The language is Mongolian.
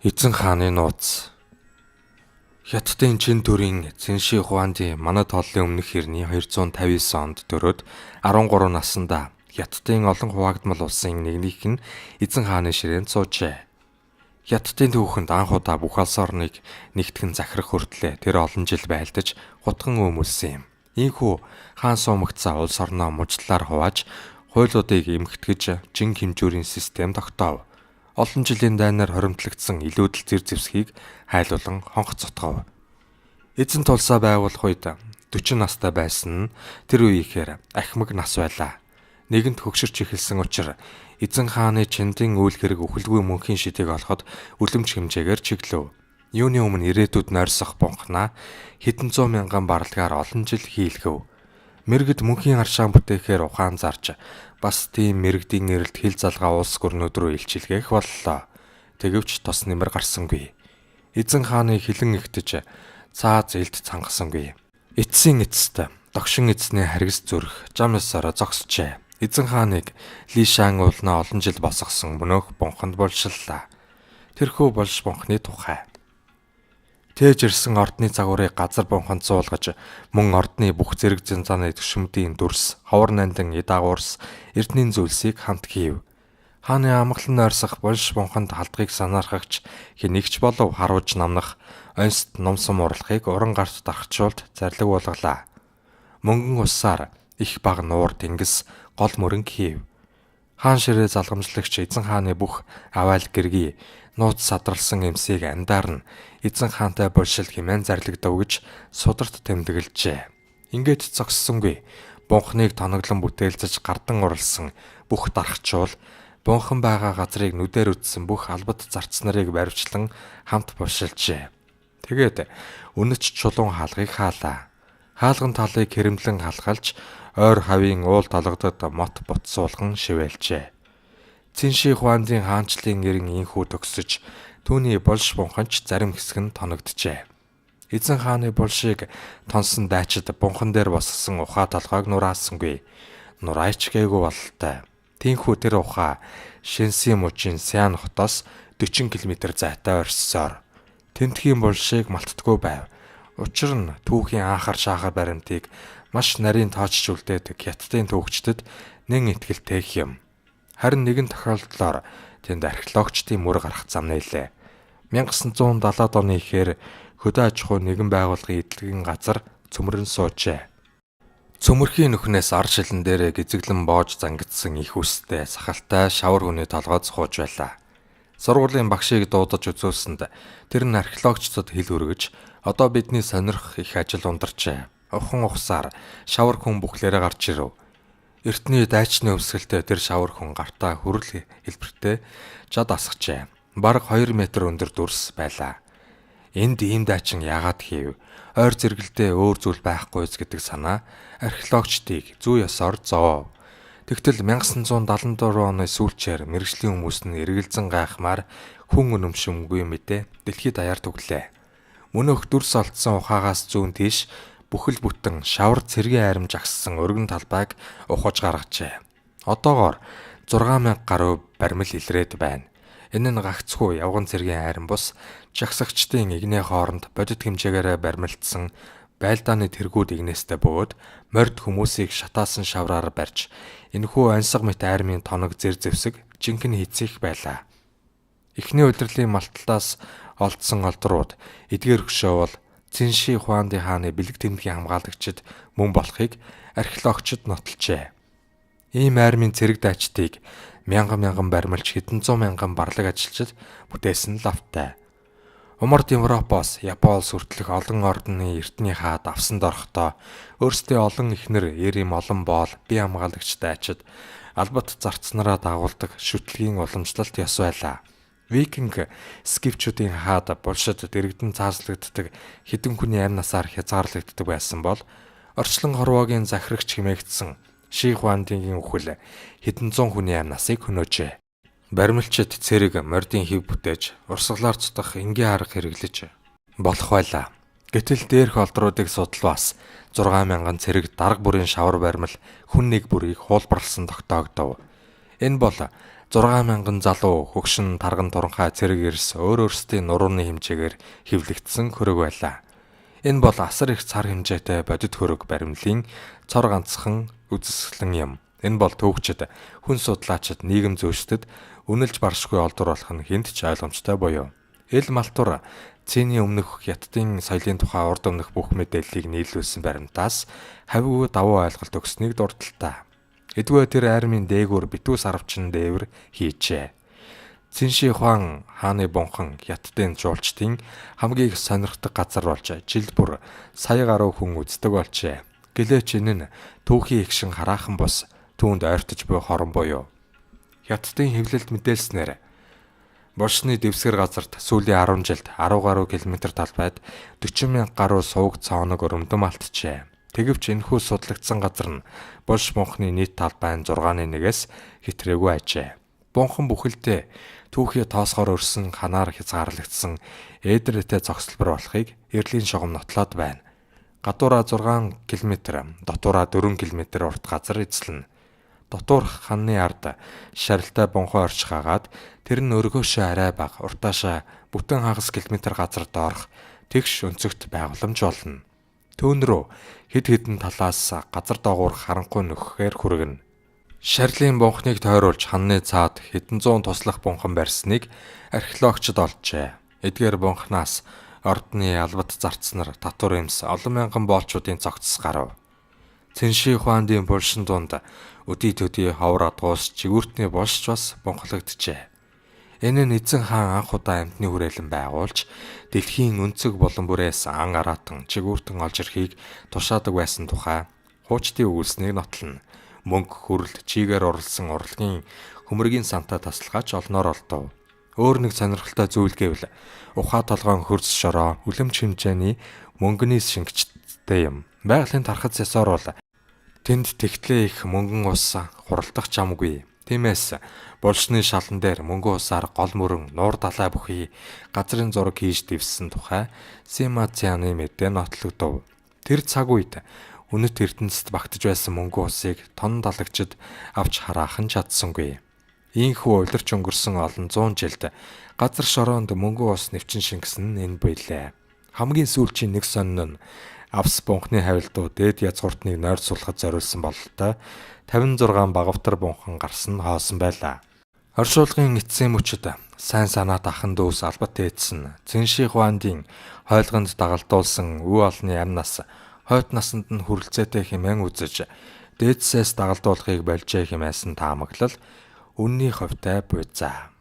Эзэн хааны нууц. Хятадын чин төрийн Цэнши Хуанди манад хооллын өмнөх хэрний 259 онд төрөөд 13 наснда Хятадын олон хуваагдмал улсын нэгнийх нь эзэн хааны ширээнд суужээ. Хятадын түүхэнд анх удаа бүх улс орныг нэгтгэн захирах хүртлээр тэр олон жил байлдаж гутган өмүүлсэн юм. Ийхүү хаан суугцаа улс орноо мужлаар хувааж хуйлуудыг эмхтгэж жин хэмжүүрийн систем тогтоов. Олон жилийн дайнаар хоримтлагдсан илүүдэл зэр зэвсгийг хайлуулан хонгоцотгов. Эзэн тулсаа байгуулах үед 40 настай байсан нь тэр үеийнхээр ахмаг нас байлаа. Нэгэнт хөгшөрч эхэлсэн учраас эзэн хааны чиндийн үйл хэрэг үхэлгүй мөнхийн шидийг олоход үлэмж хэмжээгээр чиглэв. Юуны өмнө ирээдүйд нойрсох бунхнаа хэдэн зуун мянган баралгаар олон жил хийлгэв. Мэргэд мөнхийн аршаан бүтээхээр ухаан зарж бас тийм мэрэгдийн эрэлт хил залгаа улс гүрнүүд рүү илчилгээх боллоо. Тэгвч тос нэмэр гарсангүй. Эзэн хааны хилэн ихтэж цааз элд цангасангүй. Эцсийн эцэст догшин эзнээ харгас зүрх жам ёсоор зогсжээ. Эзэн хааныг Лишан уулнаа олон жил босгосон мөнөөх бунханд болшиллаа. Тэрхүү болж бунхны тухай. Тээж ирсэн ордны загварыг газар бунханд суулгаж мөн ордны бүх зэрэг зэнзааны төшөмдийн дүрс, ховор нандин эдаагуурс, эрдэнийн зүйлсийг хамт хийв. Хааны амгалан нойрсох болж бунханд халдгыг санаархагч хэнийгч болов харуулж намнах онцт номсон урлахыг уран гарт дархжуулт зарлиг болголаа. Мөнгөн усаар их баг нуур тэнгис гол мөрөнг хийв. Хаан ширээ залгамжлагч эзэн хааны бүх авайл гэргий нууц садралсан эмсийг андар нь эзэн хаантай болшил хэмээн зарлагдав гэж сударт тэмдэглэжээ. Ингээд зогссонгүй бунхныг тоноглон бүтээлцэж гардан уралсан бүх дархчуул бунхан байгаа газрыг нүдээр үтсэн бүх албад зарц нарыг баривчлан хамт болшилжээ. Тэгээд үнэч чулуун хаалгыг хаалаа. Хаалган талыг хэрэмлэн халахалж ойр хавийн уул толгодод мот бутсуулган шивэлжээ. Цэнши Хуандын хаанчлалын гэрэн инхүү төгсөж түүний болж бунханч зарим хэсэг нь тоногджээ. Эзэн хааны булшийг тонсон дайчид бунхан дээр босгосон ухаа толгойг нураасангүй. Нурайч гээгүй бололтой. Тинхүү тэр ухаа Шэнси мужийн Сян хотоос 40 км зайтай орссоор тентхийн булшийг малтдаггүй байв. Учир нь түүхийн анхаар шаахар баримтыг маш нарийн тоочж үлдээдэг Хятадын түүхчдэд нэн итгэлтэй юм. Харин нэгэн тохиолдлоор тэнд археологчдын мөр гарах зам нээлээ. 1970-ад оны ихээр хөдөө аж ахуй нэгэн байгууллагын эдлэгэн газар цөмрөн суужээ. Цөмөрхийн нүхнээс ар шилэн дээрээ гизэглэн боож зангидсан их үстэй сахалтай шавар хүний толгойд сууж байлаа. Сургуулийн багшийг дуудаж үзүүлсэнд тэр нь археологчдод хэл өргөж одоо бидний сонирхох их ажил ундарчээ. Ухан ухсаар шавар хүн бүхлээрээ гарч ирэв. Эртний дайчны өвсгөлтэй тэр шавар хүн гартаа хүрэл хэлбэртэй жад асгчээ. Бараг 2 метр өндөр дүрс байлаа. Энд ийм дайчин яагаад хийв? Ойр зэрэгэлдээ өөр зүйл байхгүйс гэдэг санаа археологчдыг зүй ёсоор зоов. Тэгтэл 1974 оны сүүлчээр мэргэжлийн хүмүүс нь эргэлзэн гайхмаар хүн өнөмшөмгүй мэдээ дэлхийд даяар түглээ. Мөнөөх дүрс олдсон ухаагаас зүүн тийш бүхэл бүтэн шавар цэргийн айрамж агссан өргөн талбайг ухаж гаргажээ. Одоогоор 6000 гаруй бармил илрээд байна. Энэ нь гагцхүү явган цэргийн айрам бус жагсагчдын игнээ хооронд бодит хэмжээгээр бармилдсан байлдааны тэргүүд игнээстэй бөгөөд морд хүмүүсийг шатаасан шавраар барьж энэхүү ансаг мэт айрмын тоног зэр зэвсэг жинхэнэ хийцэх байлаа. Эхний удирлын малталтаас олдсон олдрууд эдгээр хөшөө бол Цэнши Хуанди хааны бэлэг тэмдгийн хамгаалагчид мөн болохыг археологчид нотолжээ. Ийм айрмын цэрэг дайчдыг мянган баримлж хэдэн зуун мянган барлаг ажилчид бүтээсэн лавтай. Умард Европоос Японоос хүртэлх олон ордны эртний хаад авсанд орохдоо өөрсдөө олон ихнэр эрэм олон боол бие хамгаалагч дайчид албат зарцнараа дагуулдаг шүтлгийн уламжлалт ёс байлаа. Викинг скифчүүдийн хаад булшид дэрэгдэн цааслагддаг хэдэн хүний амь насаар хязгаарлагддаг байсан бол орчлон хорвоогийн захирагч хэмээгдсэн Ши Хуандын үхэл хэдэн зуун хүний амь насыг хөнөөжээ. Баримлчид цэрэг мордын хэв бүтээж урсгалаар цутах энгийн арга хэрэглэж болох байлаа. Гэтэл дээрх олдруудыг судлаас 6000 цэрэг дарга бүрийн шавар баримл хүн нэг бүрийг хуулбарлсан тогтоогдов. Энэ бол 6,000 залуу хөгшин тарган туранхай цэрэг эрс өөр өөрсдийн нурууны хэмжээгээр хэвлэгдсэн хөрөг байлаа. Энэ бол асар их цар хэмжээтэй бодит хөрөг баримлын цор ганцхан үзэсгэлэн юм. Энэ бол төвөгчд, хүн судлаачид, нийгэм зөөчдөд үнэлж баршгүй олдвор болох нь хэнд ч ойлгомжтой буюу. Эл малтур цэний өмнөх хятадын соёлын тухай урд өмнөх бүх мэдээллийг нийлүүлсэн баримтаас хавьгүй давуу ойлголт өгснийг дурдталтай. Эдгээр тэр армийн дээгүүр битүү сарвчин дээвэр хийжээ. Цинши Хуан хааны бунхан хятадын жуулчдын хамгийн их сонирхдаг газар болж жил бүр сая гаруй хүн үздэг болжээ. Гэлээч энэ нь түүхийн игшин хараахан бус түүнд ойртож буй хорон буюу. Хятадын хэвлэлд мэдээлснээр Бошны дэвсгэр газарт сүүлийн 10 жилд 10 гаруй километр талбайд 40,000 гаруй сувг цаоног өрөмдөм алджээ. Тэгэвч энэхүү судлагдсан газар нь Бош бунхны нийт талбай нь 6-1-ээс хитрээгүй ажээ. Бунхан бүхэлдээ түүхий тоосгоор өрсөн ханаар хязгаарлагдсан ээдрээтэй цогцлбор болохыг эрлийн шугам нотлоод байна. Гадуураа 6 км, дотуураа 4 км урт газар эзлэнэ. Дотуурх ханны ард шарилтай бунхан орчих хагаад тэр нь өргөөшөө арай бага, уртаашаа бүтэн хагас километр газар доорх тэгш өнцөгт байгууламж болно. Түүн рүү хэд хэдэн талаас газар доогуур харанхуй нөхөхээр хүргэнэ. Шарилын бунхныг тойруулж ханны цаад хэдэн зуун туслах бунхан барьсныг археологчид олжээ. Эдгээр бунхнаас ордны албад зарцнаар татвар эмс олон мянган боолчуудын цогцос гарав. Цинши Хуандын булшин дунд өдий төдий ховор адгуус жигүүртний болшч бас бунхлагджээ. Энэ нь эзэн хаан анх удаа амьтны хүрээлэн байгуулж дэлхийн өнцөг болон бүрээс ан араатан жигүүртэн олж ирэхийг тушаадаг байсан тухай хуучдын өгүүлснийг нотлно. Мөнгө хүрэл чигээр урлсан урлагийн хөмрөгийн сантаа таслахаач олноор олдов. Өөр нэг сонирхолтой зүйл гэвэл ухаа толгоон хөрс шороо үлэмж хэмжээний мөнгөний шингэцтэй юм. Байгалийн тархац ясоор бол тэнд тэгтлээ их мөнгөн ус хуралдах чамгүй. Тиймээс булшны шалан дээр мөнгөн усаар гол мөрөн нуур далай бүхий газрын зураг хийж дэвссэн тухай Сима Цяны мэдээ нотлогдов. Тэр цаг үед үнэт эрдэнэст багтаж байсан мөнгөн усыг тон далагчид авч хараахан чадсангүй. Ийхүү улирч өнгөрсөн олон 100 жилд газар шороонд мөнгөн ус нэвчин шингэсэн нь энэ байлээ. Хамгийн сүүлчийн нэг сонин нь Авс бунхны хавилдуу дээд язгууртныг нойрч сулахад зориулсан бололтой 56 багавтар бунхан гарсан хоосон байлаа. Оршуулгын эцсийн мөчөд сайн санаат ахан дүүс албат ээдсэн Цинши Хуандын хойлгонд дагалдуулсан үе олны амнаас хойд насанд нь хүрэлцээтэй хэмээн үзэж дээдсээс дагалдуулахыг больжээ хэмээсэн таамаглал үнний хувьтай буйзаа.